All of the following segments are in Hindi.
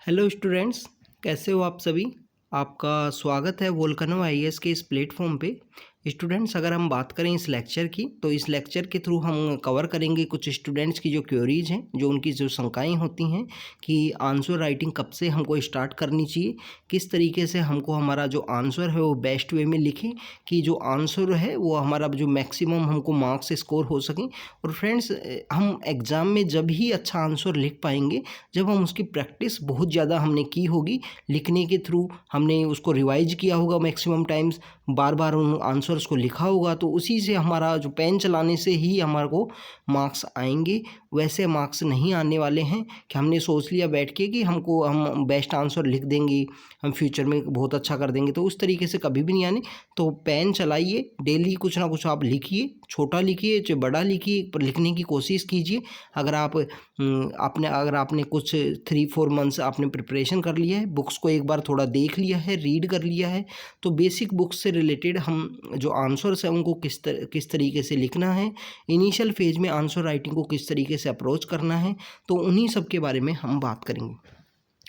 हेलो स्टूडेंट्स, कैसे हो आप सभी। आपका स्वागत है वोल्केनो आईएएस के इस प्लेटफॉर्म पे। स्टूडेंट्स, अगर हम बात करें इस लेक्चर की, तो इस लेक्चर के थ्रू हम कवर करेंगे कुछ स्टूडेंट्स की जो क्वेरीज हैं, जो उनकी जो शंकाएं होती हैं कि आंसर राइटिंग कब से हमको स्टार्ट करनी चाहिए, किस तरीके से हमको हमारा जो आंसर है वो बेस्ट वे में लिखें कि जो आंसर है वो हमारा जो मैक्सिमम हमको मार्क्स स्कोर हो सकें। और फ्रेंड्स, हम एग्ज़ाम में जब ही अच्छा आंसर लिख पाएंगे जब हम उसकी प्रैक्टिस बहुत ज़्यादा हमने की होगी, लिखने के थ्रू हमने उसको रिवाइज किया होगा मैक्सिमम टाइम्स, बार बार उन आंसर्स को लिखा होगा, तो उसी से हमारा जो पेन चलाने से ही हमारे को मार्क्स आएंगे। वैसे मार्क्स नहीं आने वाले हैं कि हमने सोच लिया बैठ के कि हम बेस्ट आंसर लिख देंगे, हम फ्यूचर में बहुत अच्छा कर देंगे, तो उस तरीके से कभी भी नहीं आने। तो पेन चलाइए, डेली कुछ ना कुछ आप लिखिए, छोटा लिखिए चाहे बड़ा लिखिए, पर लिखने की कोशिश कीजिए। अगर आपने कुछ 3-4 मंथ्स आपने प्रिपरेशन कर लिया है, बुक्स को एक बार थोड़ा देख लिया है, रीड कर लिया है, तो बेसिक बुक्स से रिलेटेड हम जो आंसर्स हैं उनको किस तरीके से लिखना है, इनिशियल फेज में आंसर राइटिंग को किस तरीके से अप्रोच करना है, तो उन्हीं सब के बारे में हम बात करेंगे।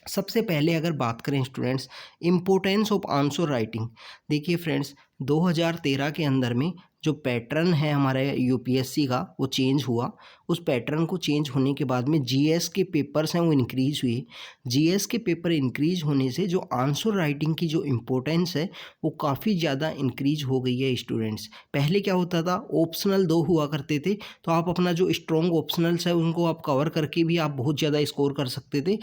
सबसे पहले अगर बात करें students, importance of answer writing. देखिए फ्रेंड्स, 2013 के अंदर में जो पैटर्न है हमारे यूपीएससी का वो चेंज हुआ। उस पैटर्न को चेंज होने के बाद में जीएस के पेपर्स हैं वो इंक्रीज हुए। जीएस के पेपर इंक्रीज होने से जो आंसर राइटिंग की जो इम्पोर्टेंस है वो काफ़ी ज़्यादा इंक्रीज हो गई है स्टूडेंट्स। पहले क्या होता था, ऑप्शनल 2 हुआ करते थे, तो आप अपना जो स्ट्रॉन्ग ऑप्शनल्स है उनको आप कवर करके भी आप बहुत ज़्यादा स्कोर कर सकते थे।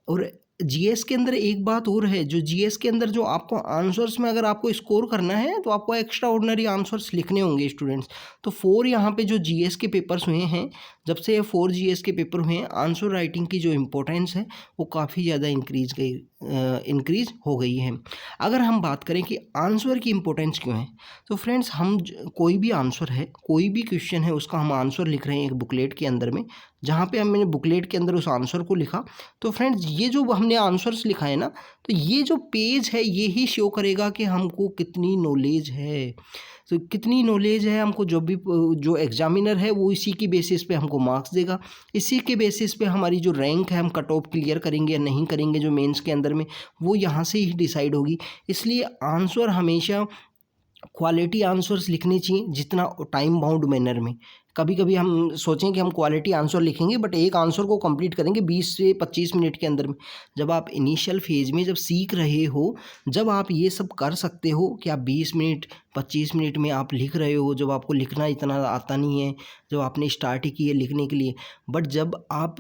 और जीएस के अंदर एक बात और है, जो जीएस के अंदर जो आपको आंसर्स में अगर आपको स्कोर करना है तो आपको एक्स्ट्रा ऑर्डिनरी आंसर्स लिखने होंगे स्टूडेंट्स। तो 4 यहाँ पे जो जीएस के पेपर्स हुए हैं, जब से ये 4 जीएस के पेपर हुए हैं, आंसर राइटिंग की जो इम्पोर्टेंस है वो काफ़ी ज़्यादा इंक्रीज हो गई है। अगर हम बात करें कि आंसर की इम्पोर्टेंस क्यों है, तो फ्रेंड्स कोई भी आंसर है, कोई भी क्वेश्चन है, उसका हम आंसर लिख रहे हैं एक बुकलेट के अंदर में, जहाँ पे हमने बुकलेट के अंदर उस आंसर को लिखा, तो फ्रेंड्स ये जो हमने आंसर्स लिखा है ना, तो ये जो पेज है ये ही शो करेगा कि हमको कितनी नॉलेज है। तो कितनी नॉलेज है हमको, जो एग्जामिनर है वो इसी की बेसिस पे हमको मार्क्स देगा। इसी के बेसिस पे हमारी जो रैंक है, हम कट ऑफ क्लियर करेंगे या नहीं करेंगे जो मेंस के अंदर में, वो यहाँ से ही डिसाइड होगी। इसलिए आंसर हमेशा क्वालिटी आंसर्स लिखने चाहिए, जितना टाइम बाउंड मैनर में। कभी कभी हम सोचें कि हम क्वालिटी आंसर लिखेंगे, बट एक आंसर को कंप्लीट करेंगे 20 से 25 मिनट के अंदर में। जब आप इनिशियल फेज में जब सीख रहे हो, जब आप ये सब कर सकते हो कि आप 20 मिनट 25 मिनट में आप लिख रहे हो, जब आपको लिखना इतना आता नहीं है, जब आपने स्टार्ट ही की है लिखने के लिए, बट जब आप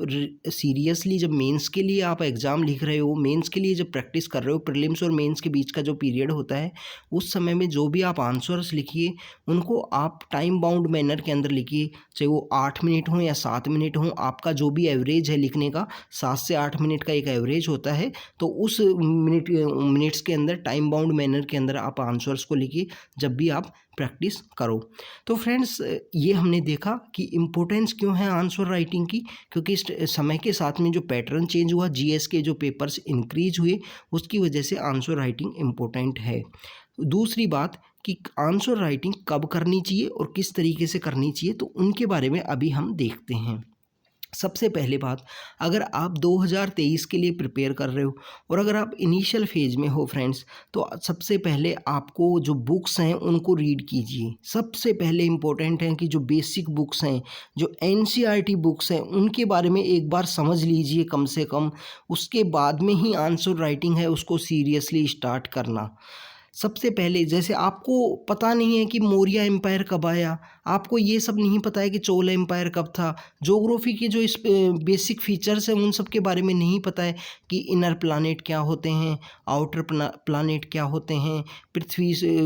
सीरियसली जब मेंस के लिए आप एग्ज़ाम लिख रहे हो, मेंस के लिए जब प्रैक्टिस कर रहे हो, प्रीलिम्स और मेंस के बीच का जो पीरियड होता है, उस समय में जो भी आप आंसर्स लिखिए उनको आप टाइम बाउंड मैनर के अंदर लिखिए, चाहे वो 8 मिनट हो या 7 मिनट हो। आपका जो भी एवरेज है लिखने का, 7 से 8 मिनट का एक एवरेज होता है, तो उस मिनट्स के अंदर टाइम बाउंड मैनर के अंदर आप आंसर्स को लिखिए जब भी आप प्रैक्टिस करो। तो फ्रेंड्स, ये हमने देखा कि इम्पोर्टेंस क्यों है आंसर राइटिंग की, क्योंकि इस समय के साथ में जो पैटर्न चेंज हुआ, जीएस के जो पेपर्स इंक्रीज हुए, उसकी वजह से आंसर राइटिंग इम्पोर्टेंट है। दूसरी बात कि आंसर राइटिंग कब करनी चाहिए और किस तरीके से करनी चाहिए, तो उनके बारे में अभी हम देखते हैं। सबसे पहले बात, अगर आप 2023 के लिए प्रिपेयर कर रहे हो और अगर आप इनिशियल फेज में हो फ्रेंड्स, तो सबसे पहले आपको जो बुक्स हैं उनको रीड कीजिए। सबसे पहले इम्पोर्टेंट है कि जो बेसिक बुक्स हैं, जो एनसीईआरटी बुक्स हैं, उनके बारे में एक बार समझ लीजिए कम से कम। उसके बाद में ही आंसर राइटिंग है उसको सीरियसली स्टार्ट करना। सबसे पहले, जैसे आपको पता नहीं है कि मौर्य एम्पायर कब आया, आपको ये सब नहीं पता है कि चोल एम्पायर कब था, ज्योग्राफी के जो इस बेसिक फीचर्स हैं उन सब के बारे में नहीं पता है कि इनर प्लानेट क्या होते हैं, आउटर प्लानेट क्या होते हैं, पृथ्वी से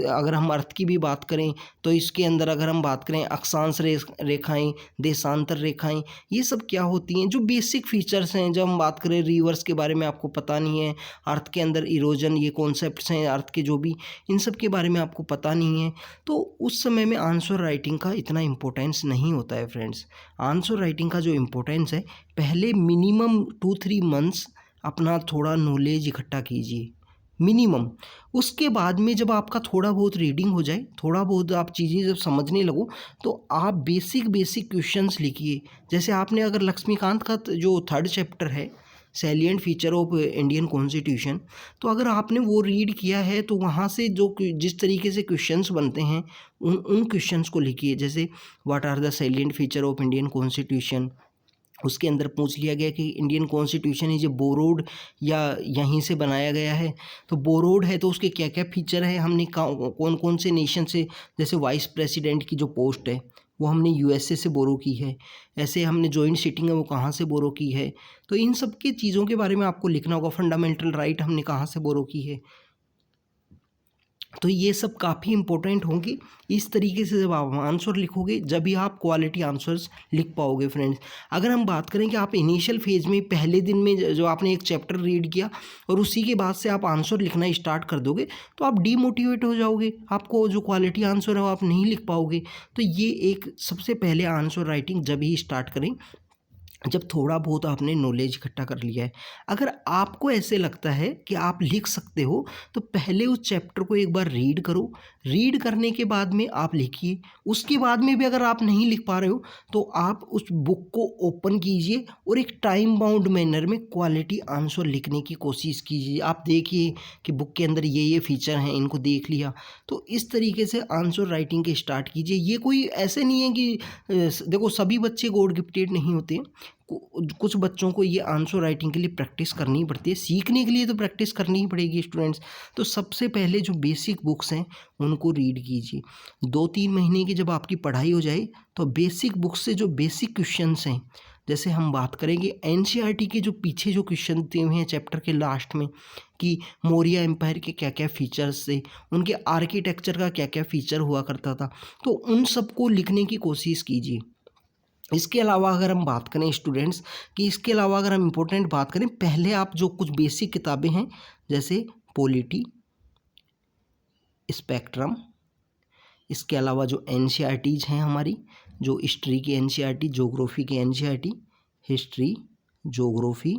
अगर हम अर्थ की भी बात करें तो इसके अंदर अगर हम बात करें अक्षांश रेखाएं, देशांतर रेखाएं, ये सब क्या होती हैं, जो बेसिक फीचर्स हैं। जब हम बात करें रिवर्स के बारे में आपको पता नहीं है, अर्थ के अंदर इरोजन, ये कॉन्सेप्ट्स हैं अर्थ के जो भी, इन सब के बारे में आपको पता नहीं है, तो उस समय में आंसर राइटिंग का इतना इम्पोर्टेंस नहीं होता है फ्रेंड्स। आंसर राइटिंग का जो इम्पोर्टेंस है, पहले मिनिमम 2-3 मंथ्स अपना थोड़ा नॉलेज इकट्ठा कीजिए मिनिमम। उसके बाद में जब आपका थोड़ा बहुत रीडिंग हो जाए, थोड़ा बहुत आप चीज़ें जब समझने लगो, तो आप बेसिक क्वेश्चंस लिखिए। जैसे आपने अगर लक्ष्मीकांत का जो 3rd चैप्टर है, salient feature of Indian constitution. तो अगर आपने वो रीड किया है तो वहाँ से जो जिस तरीके से क्वेश्चंस बनते हैं उन क्वेश्चंस को लिखिए। जैसे what are the salient feature of Indian constitution, उसके अंदर पूछ लिया गया कि Indian constitution is a borrowed या यहीं से बनाया गया है। तो बोरोड है तो उसके क्या क्या फीचर है, हमने कौन कौन से नेशन से, जैसे वाइस प्रेसिडेंट की जो पोस्ट है वो हमने यूएसए से बोरो की है, ऐसे हमने जॉइंट सीटिंग है वो कहाँ से बोरो की है। तो इन सब की चीज़ों के बारे में आपको लिखना होगा। फंडामेंटल राइट हमने कहाँ से बोरो की है। तो ये सब काफ़ी इंपॉर्टेंट होंगी। इस तरीके से जब आप आंसर लिखोगे जब भी आप क्वालिटी आंसर्स लिख पाओगे फ्रेंड्स। अगर हम बात करें कि आप इनिशियल फेज में पहले दिन में जो आपने एक चैप्टर रीड किया और उसी के बाद से आप आंसर लिखना स्टार्ट कर दोगे तो आप डीमोटिवेट हो जाओगे, आपको जो क्वालिटी आंसर है वो आप नहीं लिख पाओगे। तो ये एक सबसे पहले आंसर राइटिंग जब ही स्टार्ट करें जब थोड़ा बहुत आपने नॉलेज इकट्ठा कर लिया है। अगर आपको ऐसे लगता है कि आप लिख सकते हो तो पहले उस चैप्टर को एक बार रीड करो, रीड करने के बाद में आप लिखिए। उसके बाद में भी अगर आप नहीं लिख पा रहे हो तो आप उस बुक को ओपन कीजिए और एक टाइम बाउंड मैनर में क्वालिटी आंसर लिखने की कोशिश कीजिए। आप देखिए कि बुक के अंदर ये फीचर हैं, इनको देख लिया, तो इस तरीके से आंसर राइटिंग के स्टार्ट कीजिए। ये कोई ऐसे नहीं है कि देखो सभी बच्चे गॉड गिफ्टेड नहीं होते। कुछ बच्चों को ये आंसर राइटिंग के लिए प्रैक्टिस करनी पड़ती है, सीखने के लिए तो प्रैक्टिस करनी ही पड़ेगी स्टूडेंट्स। तो सबसे पहले जो बेसिक बुक्स हैं उनको रीड कीजिए। 2-3 महीने की जब आपकी पढ़ाई हो जाए तो बेसिक बुक्स से जो बेसिक क्वेश्चंस हैं, जैसे हम बात करेंगे एनसीईआरटी के जो पीछे जो क्वेश्चन दिए हुए हैं चैप्टर के लास्ट में कि मौर्य एम्पायर के क्या क्या फीचर्स थे, उनके आर्किटेक्चर का क्या क्या फीचर हुआ करता था, तो उन सबको लिखने की कोशिश कीजिए। इसके अलावा अगर हम बात करें स्टूडेंट्स कि इसके अलावा अगर हम इम्पोर्टेंट बात करें, पहले आप जो कुछ बेसिक किताबें हैं जैसे पॉलिटी, स्पेक्ट्रम, इसके अलावा जो एनसीईआरटीज़ हैं हमारी, जो हिस्ट्री की एनसीईआरटी, ज्योग्राफी की NCERT, history, geography,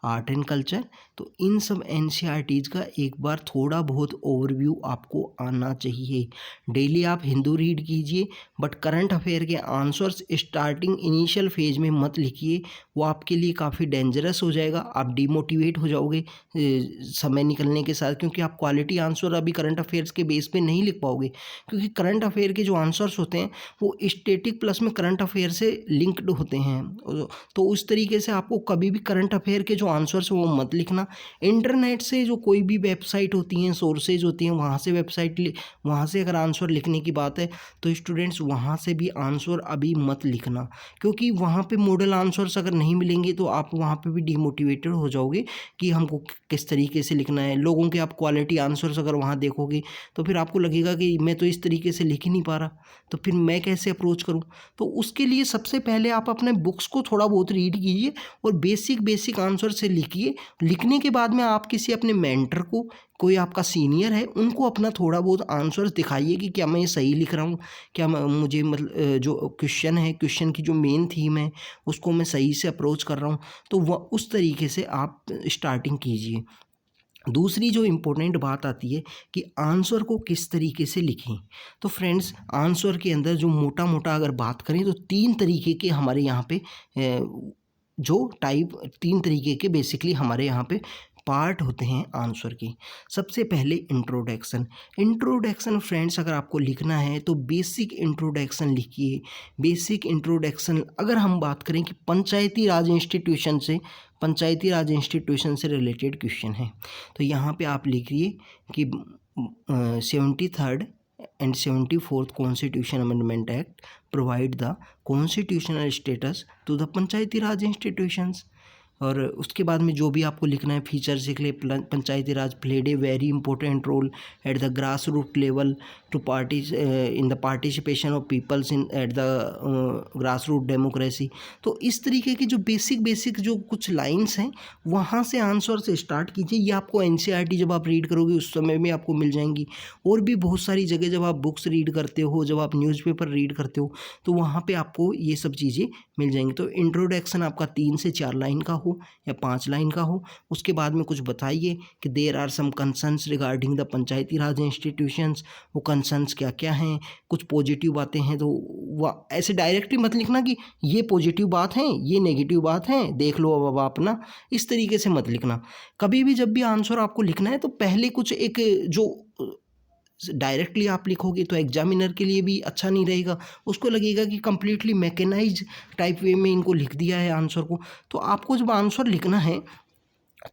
art and culture, तो इन सब एनसीईआरटीज़ का एक बार थोड़ा बहुत ओवरव्यू आपको आना चाहिए। डेली आप हिंदू रीड कीजिए बट करंट अफेयर के आंसर्स स्टार्टिंग इनिशियल फेज में मत लिखिए, वो आपके लिए काफ़ी डेंजरस हो जाएगा। आप डिमोटिवेट हो जाओगे समय निकलने के साथ, क्योंकि आप क्वालिटी आंसर अभी करंट अफेयर्स के बेस पे नहीं लिख पाओगे, क्योंकि करंट अफेयर के जो आंसर्स होते हैं वो स्टैटिक प्लस में करंट अफेयर से लिंक्ड होते हैं। तो उस तरीके से आपको कभी भी करंट अफेयर के जो आंसर्स वो मत लिखना। इंटरनेट से जो कोई भी वेबसाइट होती हैं, सोर्सेज होती हैं, वहाँ से अगर आंसर लिखने की बात है तो स्टूडेंट्स वहाँ से भी आंसर अभी मत लिखना, क्योंकि वहाँ पे मॉडल आंसर्स अगर नहीं मिलेंगे तो आप वहाँ पे भी डिमोटिवेटेड हो जाओगे कि हमको किस तरीके से लिखना है। लोगों के आप क्वालिटी आंसर्स अगर वहाँ देखोगे तो फिर आपको लगेगा कि मैं तो इस तरीके से लिख ही नहीं पा रहा, तो फिर मैं कैसे अप्रोच करूँ। तो उसके लिए सबसे पहले आप अपने बुक्स को थोड़ा बहुत रीड कीजिए और बेसिक आंसर से लिखिए। लिखने के बाद में आप किसी अपने मेंटर को, कोई आपका सीनियर है, उनको अपना थोड़ा बहुत आंसर्स दिखाइए कि क्या मैं ये सही लिख रहा हूँ, क्या मुझे मतलब जो क्वेश्चन है, क्वेश्चन की जो मेन थीम है उसको मैं सही से अप्रोच कर रहा हूँ। तो वह उस तरीके से आप स्टार्टिंग कीजिए। दूसरी जो इम्पोर्टेंट बात आती है कि आंसर को किस तरीके से लिखें। तो फ्रेंड्स आंसर के अंदर जो मोटा मोटा अगर बात करें तो 3 तरीके के हमारे यहाँ पे जो टाइप 3 तरीके के बेसिकली हमारे यहाँ पे पार्ट होते हैं आंसर के। सबसे पहले इंट्रोडक्शन फ्रेंड्स अगर आपको लिखना है तो बेसिक इंट्रोडक्शन लिखिए। बेसिक इंट्रोडक्शन अगर हम बात करें कि पंचायती राज इंस्टीट्यूशन से रिलेटेड क्वेश्चन है तो यहाँ पे आप लिखिए कि 73rd and 74th Constitution Amendment Act provide the constitutional status to the Panchayati Raj institutions. और उसके बाद में जो भी आपको लिखना है फीचर्स लिख ले। Panchayati Raj played a very important role at the grass root level to in the participation of peoples in at the grass root democracy. तो इस तरीके की जो बेसिक जो कुछ लाइंस हैं वहाँ से आंसर से स्टार्ट कीजिए। ये आपको एनसीईआरटी जब आप रीड करोगे उस समय में आपको मिल जाएंगी, और भी बहुत सारी जगह जब आप बुक्स रीड करते हो, जब आप न्यूज़पेपर रीड करते हो तो वहाँ पे आपको ये सब चीज़ें मिल जाएंगी। तो इंट्रोडक्शन आपका 3 से 4 लाइन का हो या 5 लाइन का हो। उसके बाद में कुछ बताइए कि there are some concerns regarding the Panchayati Raj institutions. वो कंसर्न्स क्या क्या हैं, कुछ पॉजिटिव बातें हैं तो वह ऐसे डायरेक्टली मत लिखना कि ये पॉजिटिव बात है, ये नेगेटिव बात है, देख लो अब अपना, इस तरीके से मत लिखना। कभी भी जब भी आंसर आपको लिखना है तो पहले कुछ एक जो डायरेक्टली आप लिखोगे तो एग्जामिनर के लिए भी अच्छा नहीं रहेगा, उसको लगेगा कि कंप्लीटली मैकेनाइज टाइप वे में इनको लिख दिया है आंसर को। तो आपको जब आंसर लिखना है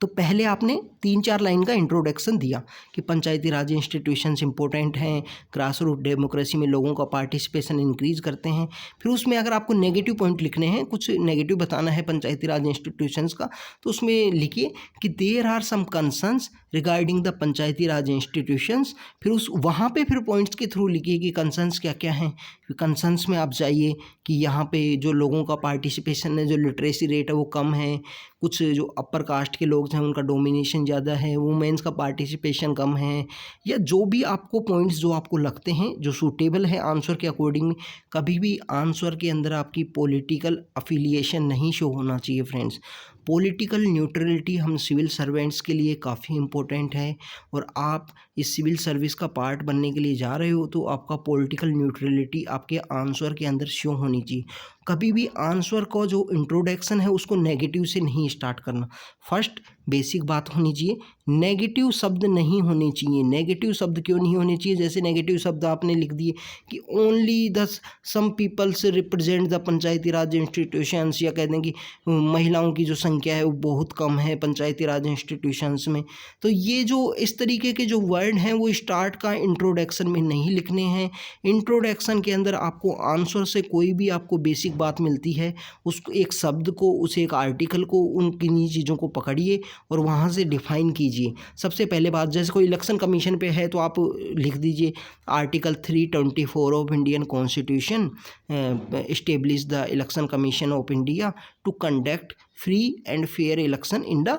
तो पहले आपने 3-4 लाइन का इंट्रोडक्शन दिया कि पंचायती राज इंस्टीट्यूशंस इंपॉर्टेंट हैं, ग्रास रूट डेमोक्रेसी में लोगों का पार्टिसिपेशन इंक्रीज करते हैं। फिर उसमें अगर आपको नेगेटिव पॉइंट लिखने हैं, कुछ नेगेटिव बताना है पंचायती राज इंस्टीट्यूशंस का, तो उसमें लिखिए कि there are some concerns regarding the Panchayati Raj institutions. फिर उस वहाँ पे फिर पॉइंट्स के थ्रू लिखिए कि कंसर्न्स क्या क्या हैं। कंसर्न्स में आप जाइए कि यहाँ पे जो लोगों का पार्टिसिपेशन है, जो लिटरेसी रेट है वो कम है, कुछ जो अपर कास्ट के लोग हैं उनका डोमिनेशन ज़्यादा है, वुमेन्स का पार्टिसिपेशन कम है, या जो भी आपको पॉइंट्स जो आपको लगते हैं जो सूटेबल है आंसर के अकॉर्डिंग। कभी भी आंसर के अंदर आपकी पॉलिटिकल अफिलिएशन नहीं शो होना चाहिए फ्रेंड्स। पॉलिटिकल न्यूट्रलिटी हम सिविल सर्वेंट्स के लिए काफ़ी इम्पोर्टेंट है, और आप इस सिविल सर्विस का पार्ट बनने के लिए जा रहे हो तो आपका पॉलिटिकल न्यूट्रलिटी आपके आंसर के अंदर शो होनी चाहिए। कभी भी आंसर का जो इंट्रोडक्शन है उसको नेगेटिव से नहीं स्टार्ट करना। फर्स्ट बेसिक बात होनी चाहिए, नेगेटिव शब्द नहीं होने चाहिए। नेगेटिव शब्द क्यों नहीं होने चाहिए? जैसे नेगेटिव शब्द आपने लिख दिए कि only the some peoples represent the Panchayati Raj institutions, या कह दें कि महिलाओं की जो संख्या है वो बहुत कम है पंचायती राज इंस्टीट्यूशंस में। तो ये जो इस तरीके के जो वर्ड हैं वो स्टार्ट का इंट्रोडक्शन में नहीं लिखने हैं। इंट्रोडक्शन के अंदर आपको आंसर से कोई भी आपको बेसिक बात मिलती है, उसको एक शब्द को, उस एक आर्टिकल को, उन किन्हीं चीज़ों को पकड़िए और वहाँ से डिफाइन कीजिए। सबसे पहले बात, जैसे कोई इलेक्शन कमीशन पे है तो आप लिख दीजिए article 324 of Indian constitution establish the election commission of India to conduct free and fair election in the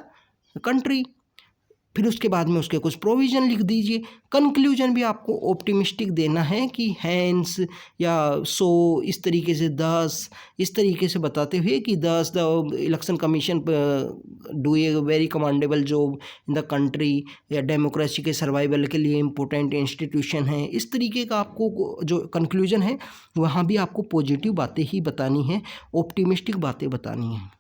country. फिर उसके बाद में उसके कुछ प्रोविज़न लिख दीजिए। कंक्लूजन भी आपको ऑप्टिमिस्टिक देना है कि हैंस या सो, इस तरीके से 10, इस तरीके से बताते हुए कि 10 the election commission do a very commendable job in the country, या डेमोक्रेसी के सर्वाइवल के लिए इम्पोर्टेंट इंस्टीट्यूशन है। इस तरीके का आपको जो कंक्लूजन है वहाँ भी आपको पॉजिटिव बातें ही बतानी है, ऑप्टिमिस्टिक बातें बतानी हैं।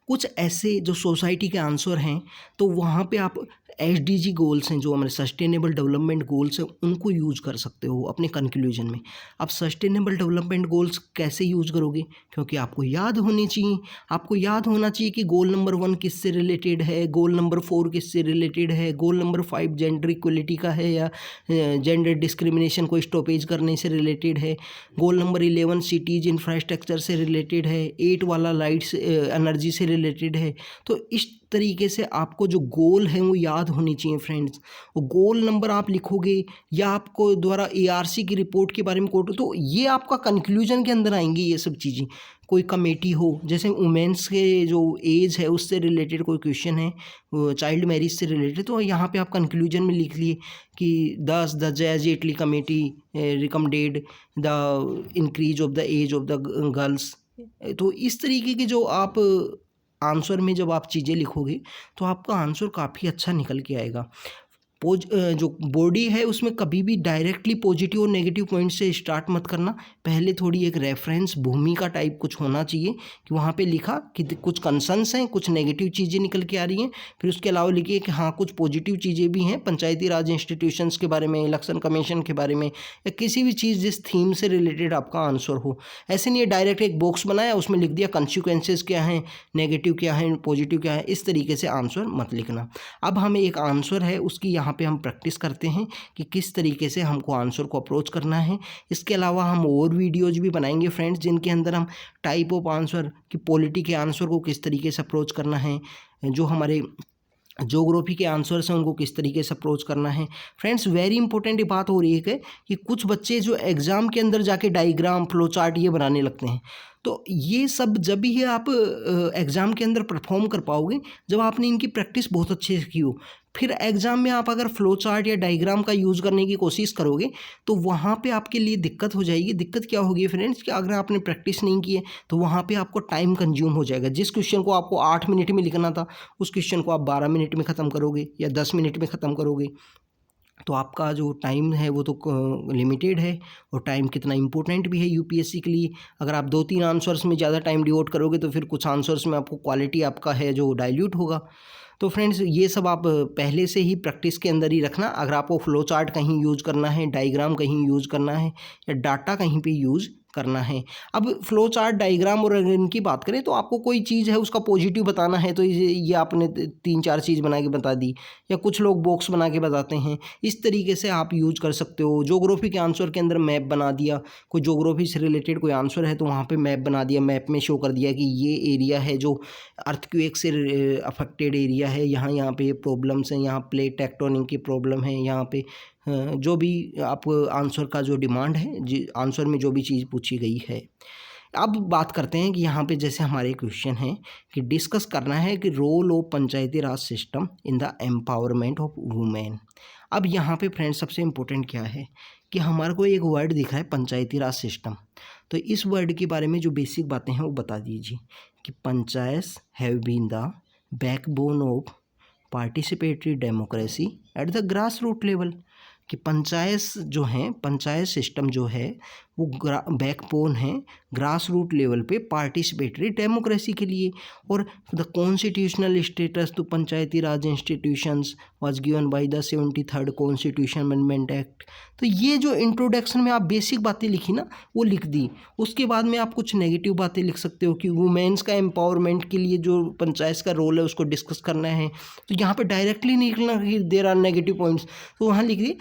कुछ ऐसे जो सोसाइटी के आंसर हैं तो वहाँ पे आप SDG गोल्स हैं, जो हमारे सस्टेनेबल डेवलपमेंट गोल्स हैं, उनको यूज कर सकते हो अपने कंक्लूजन में। अब सस्टेनेबल डेवलपमेंट गोल्स कैसे यूज करोगे? क्योंकि आपको याद होने चाहिए, आपको याद होना चाहिए कि गोल नंबर 1 किससे रिलेटेड है, गोल नंबर 4 किससे रिलेटेड है, गोल नंबर 5 जेंडर इक्वलिटी का है या जेंडर डिस्क्रिमिनेशन को स्टॉपेज करने से रिलेटेड है, गोल नंबर 11 सिटीज इंफ्रास्ट्रक्चर से रिलेटेड है, 8 वाला लाइट्स एनर्जी से रिलेटेड है। तो इस तरीके से आपको जो गोल हैं वो याद होनी चाहिए फ्रेंड्स। वो गोल नंबर आप लिखोगे या आपको द्वारा ARC की रिपोर्ट के बारे में कोट, तो ये आपका कंक्लूजन के अंदर आएंगी ये सब चीज़ें। कोई कमेटी हो, जैसे वुमेन्स के जो एज है उससे रिलेटेड कोई क्वेश्चन है, चाइल्ड मैरिज से रिलेटेड, तो यहाँ पे आप कंक्लूजन में लिख लिए कि 10 the Jaitly committee recommended the increase of the age of the girls. तो इस तरीके के जो आप आंसर में जब आप चीज़ें लिखोगे तो आपका आंसर काफ़ी अच्छा निकल के आएगा। जो बॉडी है उसमें कभी भी डायरेक्टली पॉजिटिव और नेगेटिव पॉइंट से स्टार्ट मत करना। पहले थोड़ी एक रेफरेंस भूमिका टाइप कुछ होना चाहिए कि वहाँ पे लिखा कि कुछ कंसर्न्स हैं, कुछ नेगेटिव चीज़ें निकल के आ रही हैं, फिर उसके अलावा लिखिए कि हाँ कुछ पॉजिटिव चीज़ें भी हैं पंचायती राज इंस्टीट्यूशंस के बारे में, इलेक्शन कमीशन के बारे में, या किसी भी चीज़ जिस थीम से रिलेटेड आपका आंसर हो। ऐसे नहीं है डायरेक्ट एक बॉक्स बनाया उसमें लिख दिया कॉन्सिक्वेंसेस क्या हैं, नेगेटिव क्या है, पॉजिटिव क्या है, इस तरीके से आंसर मत लिखना। अब हमें एक आंसर है उसकी यहाँ पे हम प्रैक्टिस करते हैं कि किस तरीके से हमको आंसर को अप्रोच करना है। इसके अलावा हम और वीडियोज भी बनाएंगे फ्रेंड्स जिनके अंदर हम टाइप ऑफ आंसर कि पॉलिटी के आंसर को किस तरीके से अप्रोच करना है, जो हमारे ज्योग्राफी के आंसर्स हैं उनको किस तरीके से अप्रोच करना है। फ्रेंड्स वेरी इंपॉर्टेंट बात हो रही है कि कुछ बच्चे जो एग्ज़ाम के अंदर जाके डायग्राम, फ्लो चार्ट ये बनाने लगते हैं, तो ये सब जब ही आप एग्ज़ाम के अंदर परफॉर्म कर पाओगे जब आपने इनकी प्रैक्टिस बहुत अच्छे से की हो। फिर एग्ज़ाम में आप अगर फ्लो चार्ट या डायग्राम का यूज़ करने की कोशिश करोगे तो वहाँ पे आपके लिए दिक्कत हो जाएगी। दिक्कत क्या होगी फ्रेंड्स कि अगर आपने प्रैक्टिस नहीं की है तो वहाँ पे आपको टाइम कंज्यूम हो जाएगा। जिस क्वेश्चन को आपको 8 मिनट में लिखना था उस क्वेश्चन को आप 12 मिनट में ख़त्म करोगे या 10 मिनट में ख़त्म करोगे, तो आपका जो टाइम है वो तो लिमिटेड है। और टाइम कितना इम्पोर्टेंट भी है यूपीएससी के लिए। अगर आप 2-3 आंसर्स में ज़्यादा टाइम डिवोट करोगे तो फिर कुछ आंसर्स में आपको क्वालिटी आपका है जो डाइल्यूट होगा। तो फ्रेंड्स ये सब आप पहले से ही प्रैक्टिस के अंदर ही रखना। अगर आपको फ्लो चार्ट कहीं यूज़ करना है, डायग्राम कहीं यूज़ करना है या डाटा कहीं पे यूज़ करना है। अब फ्लो चार्ट, डायग्राम और अगर इनकी बात करें तो आपको कोई चीज़ है उसका पॉजिटिव बताना है तो ये आपने 3-4 चीज़ बना के बता दी, या कुछ लोग बॉक्स बना के बताते हैं। इस तरीके से आप यूज़ कर सकते हो। ज्योग्राफी के आंसर के अंदर मैप बना दिया, कोई ज्योग्राफी से रिलेटेड कोई आंसर है तो वहाँ पे मैप बना दिया, मैप में शो कर दिया कि ये एरिया है जो अर्थक्वेक से अफेक्टेड एरिया है, यहाँ पे ये प्रॉब्लम्स हैं, यहाँ प्लेट टेक्टोनिक की प्रॉब्लम है, यहाँ पे जो भी आप आंसर का जो डिमांड है, आंसर में जो भी चीज़ पूछी गई है। अब बात करते हैं कि यहाँ पे जैसे हमारे क्वेश्चन है कि डिस्कस करना है कि role of Panchayati Raj system in the empowerment of women. अब यहाँ पे फ्रेंड्स सबसे इम्पोर्टेंट क्या है कि हमारे को एक वर्ड दिखा है पंचायती राज सिस्टम, तो इस वर्ड के बारे में जो बेसिक बातें हैं वो बता दीजिए कि panchayat have been the backbone of participatory democracy at the grass root level. कि पंचायत जो हैं, पंचायत सिस्टम जो है वो बैकबोन है ग्रास रूट लेवल पे पार्टिसिपेटरी डेमोक्रेसी के लिए। और the constitutional status to Panchayati Raj institutions was given by the 73rd constitution amendment act. तो ये जो इंट्रोडक्शन में आप बेसिक बातें लिखी ना वो लिख दी। उसके बाद में आप कुछ नेगेटिव बातें लिख सकते हो कि वुमेन्स का एम्पावरमेंट के लिए जो पंचायत का रोल है उसको डिस्कस करना है। तो यहाँ पे डायरेक्टली नहीं लिखना कि देर आर नेगेटिव पॉइंट्स, तो वहाँ लिख दी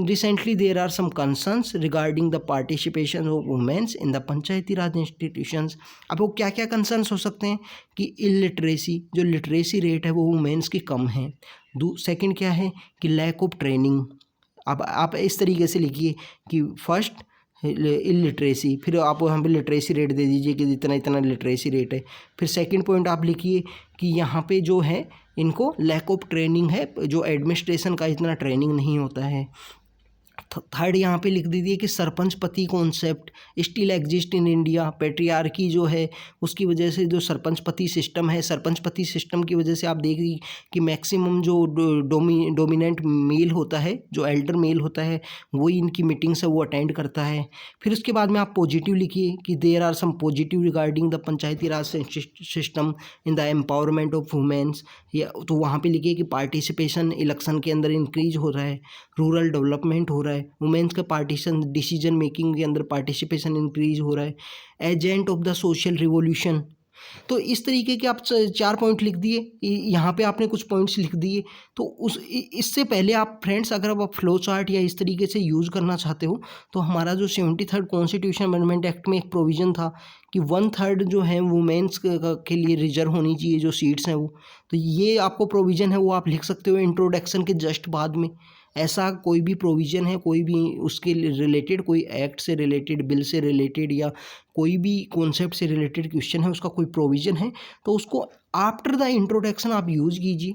recently there are some concerns regarding the participation of women in the Panchayati Raj institutions. अब वो क्या क्या कंसर्न्स हो सकते हैं कि इलिटरेसी, जो लिटरेसी रेट है वो वुमेन्स की कम है। सेकंड क्या है कि लैक ऑफ ट्रेनिंग। अब आप इस तरीके से लिखिए कि फर्स्ट इलिटरेसी, फिर आप वहाँ पे लिटरेसी रेट दे दीजिए कि इतना इतना लिटरेसी रेट है। फिर सेकंड पॉइंट आप लिखिए कि यहाँ पे जो है इनको लैक ऑफ ट्रेनिंग है, जो एडमिनिस्ट्रेशन का इतना ट्रेनिंग नहीं होता है। थर्ड यहाँ पे लिख दीजिए कि सरपंच पति concept still exist in India. Patriarchy जो है उसकी वजह से जो सरपंच पति सिस्टम है, सरपंच पति सिस्टम की वजह से आप देखिए कि मैक्सिमम जो डोमिनेंट मेल होता है, जो एल्डर मेल होता है, वही इनकी मीटिंग से वो अटेंड करता है। फिर उसके बाद में आप पॉजिटिव लिखिए कि there are some positive regarding the Panchayati Raj system in the empowerment of womens. या तो वहाँ पे लिखिए कि पार्टिसिपेशन इलेक्शन के अंदर इंक्रीज हो रहा है, रूरल डेवलपमेंट हो रहा है, वुमेन्स का पार्टीशन डिसीजन मेकिंग के अंदर पार्टिसिपेशन इंक्रीज हो रहा है, agent of the social revolution. तो इस तरीके के आप 4 पॉइंट लिख दिए, यहाँ पे आपने कुछ पॉइंट्स लिख दिए। तो इससे पहले आप फ्रेंड्स अगर आप फ्लो चार्ट या इस तरीके से यूज़ करना चाहते हो तो हमारा जो 73rd कॉन्स्टिट्यूशन अमेंडमेंट एक्ट में एक प्रोविज़न था कि 1/3 जो है वुमेन्स के लिए रिजर्व होनी चाहिए जो सीट्स हैं वो। तो ये आपको प्रोविज़न है वो आप लिख सकते हो इंट्रोडक्शन के जस्ट बाद में। ऐसा कोई भी प्रोविज़न है, कोई भी उसके रिलेटेड, कोई एक्ट से रिलेटेड, बिल से रिलेटेड या कोई भी कॉन्सेप्ट से रिलेटेड क्वेश्चन है, उसका कोई प्रोविज़न है तो उसको आफ्टर द इंट्रोडक्शन आप यूज़ कीजिए।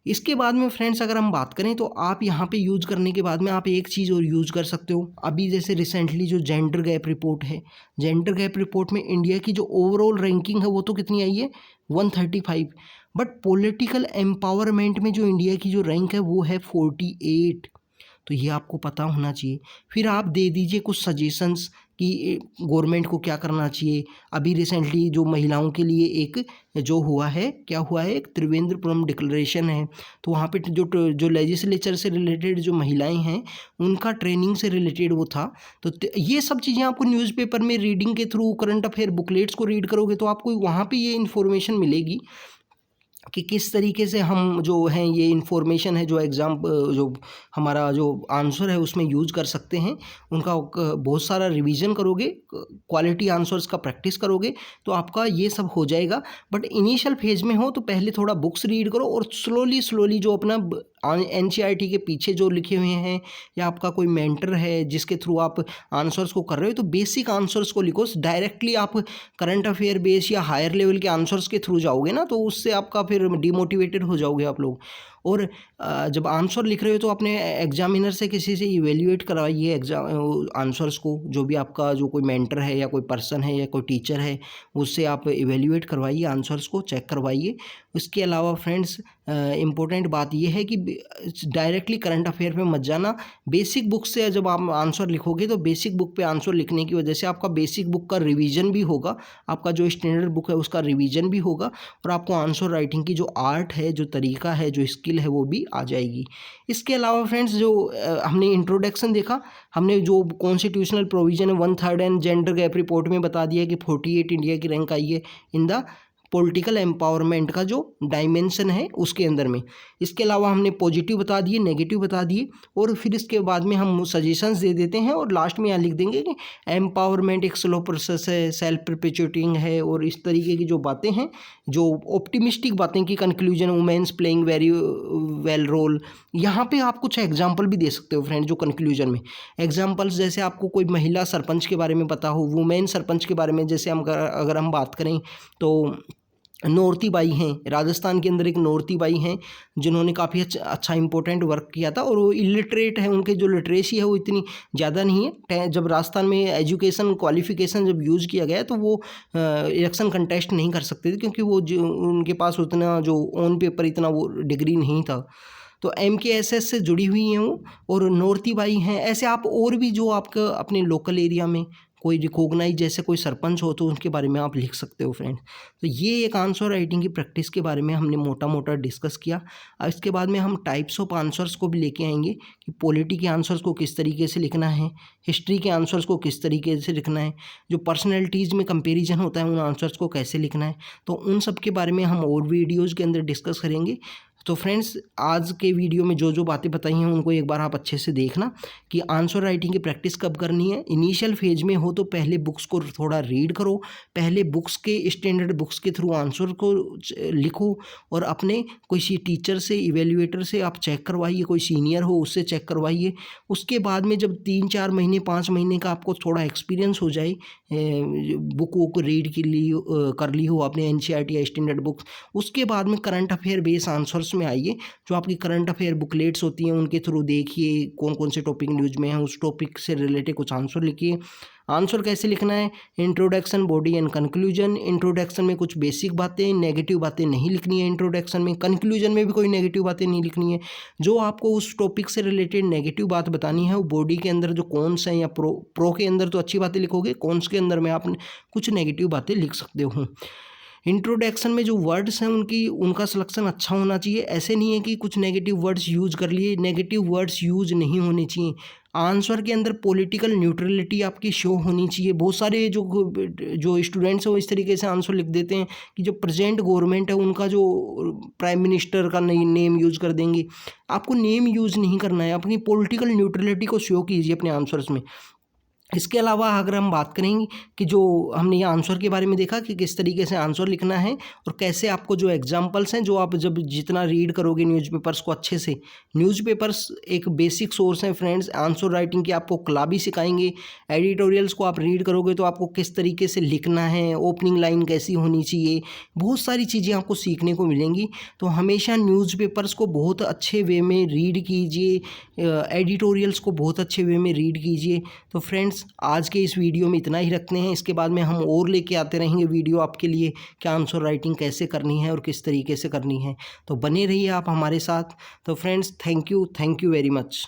इसके बाद में फ्रेंड्स अगर हम बात करें तो आप यहाँ पे यूज़ करने के बाद में आप एक चीज़ और यूज़ कर सकते हो। अभी जैसे रिसेंटली जो जेंडर गैप रिपोर्ट है, जेंडर गैप रिपोर्ट में इंडिया की जो ओवरऑल रैंकिंग है वो तो कितनी आई है 135, बट पॉलिटिकल एम्पावरमेंट में जो इंडिया की जो रैंक है वो है 48। तो ये आपको पता होना चाहिए। फिर आप दे दीजिए कुछ सजेशंस कि गवर्नमेंट को क्या करना चाहिए। अभी रिसेंटली जो महिलाओं के लिए एक जो हुआ है, क्या हुआ है, एक त्रिवेंद्रपुरम डिक्लेरेशन है, तो वहाँ पे जो लेजिस्लेचर से रिलेटेड जो महिलाएं हैं उनका ट्रेनिंग से रिलेटेड वो था। तो ये सब चीज़ें आपको न्यूज़पेपर में रीडिंग के थ्रू, करंट अफेयर बुकलेट्स को रीड करोगे तो आपको वहाँ पर ये इन्फॉर्मेशन मिलेगी कि किस तरीके से हम जो हैं ये इन्फॉर्मेशन है जो एग्ज़ाम जो हमारा जो आंसर है उसमें यूज़ कर सकते हैं। उनका बहुत सारा रिवीजन करोगे, क्वालिटी आंसर्स का प्रैक्टिस करोगे तो आपका ये सब हो जाएगा। बट इनिशियल फेज में हो तो पहले थोड़ा बुक्स रीड करो और स्लोली जो अपना NCERT के पीछे जो लिखे हुए हैं या आपका कोई मेंटर है जिसके थ्रू आप आंसर्स को कर रहे हो तो बेसिक आंसर्स को लिखो। डायरेक्टली आप करंट अफेयर बेस या हायर लेवल के आंसर्स के थ्रू जाओगे ना तो उससे आपका फिर डिमोटिवेटेड हो जाओगे आप लोग। और जब आंसर लिख रहे हो तो अपने एग्जामिनर से किसी से इवेल्युएट करवाइए एग्जाम आंसर्स को, जो भी आपका जो कोई मेंटर है या कोई पर्सन है या कोई टीचर है उससे आप इवेल्युएट करवाइए, आंसर्स को चेक करवाइए। उसके अलावा फ्रेंड्स इम्पोर्टेंट बात यह है कि डायरेक्टली करंट अफेयर पे मत जाना। बेसिक बुक से जब आप आंसर लिखोगे तो बेसिक बुक पे आंसर लिखने की वजह से आपका बेसिक बुक का रिवीजन भी होगा, आपका जो स्टैंडर्ड बुक है उसका रिवीजन भी होगा और आपको आंसर राइटिंग की जो आर्ट है, जो तरीका है, जो स्किल है वो भी आ जाएगी। इसके अलावा फ्रेंड्स जो हमने इंट्रोडक्शन देखा, हमने जो कॉन्स्टिट्यूशनल प्रोविजन है 1/3 एंड जेंडर गैप रिपोर्ट में बता दिया कि 48 इंडिया की रैंक आई है इन द पॉलिटिकल एम्पावरमेंट का जो डायमेंशन है उसके अंदर में। इसके अलावा हमने पॉजिटिव बता दिए, नेगेटिव बता दिए और फिर इसके बाद में हम सजेशंस दे देते हैं और लास्ट में यहाँ लिख देंगे कि एम्पावरमेंट एक स्लो प्रोसेस है, सेल्फ परपेचुएटिंग है और इस तरीके की जो बातें हैं, जो ऑप्टिमिस्टिक बातें की conclusion, womens playing very well role. यहाँ पे आप कुछ एग्जाम्पल भी दे सकते हो फ्रेंड, जो कंक्लूजन में एग्जाम्पल्स, जैसे आपको कोई महिला सरपंच के बारे में पता हो, वुमेन सरपंच के बारे में, जैसे हम अगर हम बात करें तो नौरती बाई हैं, राजस्थान के अंदर एक नौरती बाई हैं जिन्होंने काफ़ी अच्छा इंपॉर्टेंट वर्क किया था और वो इलिटरेट है, उनके जो लिटरेसी है वो इतनी ज़्यादा नहीं है। जब राजस्थान में एजुकेशन क्वालिफिकेशन जब यूज़ किया गया तो वो इलेक्शन कंटेस्ट नहीं कर सकते थे क्योंकि वो उनके पास उतना जो ऑन पेपर इतना वो डिग्री नहीं था। तो MKSS से जुड़ी हुई हैं वो और नौरती बाई हैं। ऐसे आप और भी जो आपका अपने लोकल एरिया में कोई रिकॉग्नाइज जैसे कोई सरपंच हो तो उनके बारे में आप लिख सकते हो फ्रेंड। तो ये एक आंसर राइटिंग की प्रैक्टिस के बारे में हमने मोटा मोटा डिस्कस किया। अब इसके बाद में हम टाइप्स ऑफ आंसर्स को भी लेके आएंगे कि पॉलिटी के आंसर्स को किस तरीके से लिखना है, हिस्ट्री के आंसर्स को किस तरीके से लिखना है, जो पर्सनैलिटीज़ में कंपेरिजन होता है उन आंसर्स को कैसे लिखना है, तो उन सब के बारे में हम और वीडियोज़ के अंदर डिस्कस करेंगे। तो फ्रेंड्स आज के वीडियो में जो जो बातें बताई हैं उनको एक बार आप अच्छे से देखना कि आंसर राइटिंग की प्रैक्टिस कब करनी है। इनिशियल फेज में हो तो पहले बुक्स को थोड़ा रीड करो, पहले बुक्स के स्टैंडर्ड बुक्स के थ्रू आंसर को लिखो और अपने किसी टीचर से, इवेल्युएटर से आप चेक करवाइए, कोई सीनियर हो उससे चेक करवाइए। उसके बाद में जब 3-4 महीने 5 महीने का आपको थोड़ा एक्सपीरियंस हो जाए, बुक वुक रीड कर ली हो आपने NCERT या स्टैंडर्ड बुक्स, उसके बाद में करंट अफेयर बेस आंसर्स में आइए। जो आपकी करंट अफेयर बुकलेट्स होती हैं उनके थ्रू देखिए कौन कौन से टॉपिक न्यूज में है, उस टॉपिक से रिलेटेड कुछ आंसर लिखिए। आंसर कैसे लिखना है, introduction, body and conclusion. Introduction में कुछ बेसिक बातें, नेगेटिव बातें नहीं लिखनी है इंट्रोडक्शन में, कंक्लूजन में भी कोई नेगेटिव बातें नहीं लिखनी है। जो आपको उस टॉपिक से रिलेटेड नेगेटिव बात बतानी है वो बॉडी के अंदर जो कॉन्स हैं या प्रो के अंदर तो अच्छी बातें लिखोगे, कॉन्स के अंदर में आप कुछ नेगेटिव बातें लिख सकते हो। इंट्रोडक्शन में जो वर्ड्स हैं उनका सिलेक्शन अच्छा होना चाहिए। ऐसे नहीं है कि कुछ नेगेटिव वर्ड्स यूज़ कर लिए, नेगेटिव वर्ड्स यूज़ नहीं होने चाहिए। आंसर के अंदर पॉलिटिकल न्यूट्रलिटी आपकी शो होनी चाहिए। बहुत सारे जो स्टूडेंट्स हैं वो इस तरीके से आंसर लिख देते हैं कि जो प्रेजेंट गवर्नमेंट है उनका जो प्राइम मिनिस्टर का नेम यूज़ कर देंगे। आपको नेम यूज़ नहीं करना है, अपनी पॉलिटिकल न्यूट्रलिटी को शो कीजिए अपने आंसर्स में। इसके अलावा अगर हम बात करेंगे कि जो हमने ये आंसर के बारे में देखा कि किस तरीके से आंसर लिखना है और कैसे आपको जो एग्जांपल्स हैं, जो आप जब जितना रीड करोगे न्यूज़पेपर्स को अच्छे से, न्यूज़पेपर्स एक बेसिक सोर्स हैं फ्रेंड्स आंसर राइटिंग की, आपको कला भी सिखाएंगे। एडिटोरियल्स को आप रीड करोगे तो आपको किस तरीके से लिखना है, ओपनिंग लाइन कैसी होनी चाहिए, बहुत सारी चीज़ें आपको सीखने को मिलेंगी। तो हमेशा न्यूज़पेपर्स को बहुत अच्छे वे में रीड कीजिए, एडिटोरियल्स को बहुत अच्छे वे में रीड कीजिए। तो फ्रेंड्स आज के इस वीडियो में इतना ही रखते हैं। इसके बाद में हम और लेके आते रहेंगे वीडियो आपके लिए कि आंसर राइटिंग कैसे करनी है और किस तरीके से करनी है। तो बने रहिए आप हमारे साथ। तो friends thank you very much.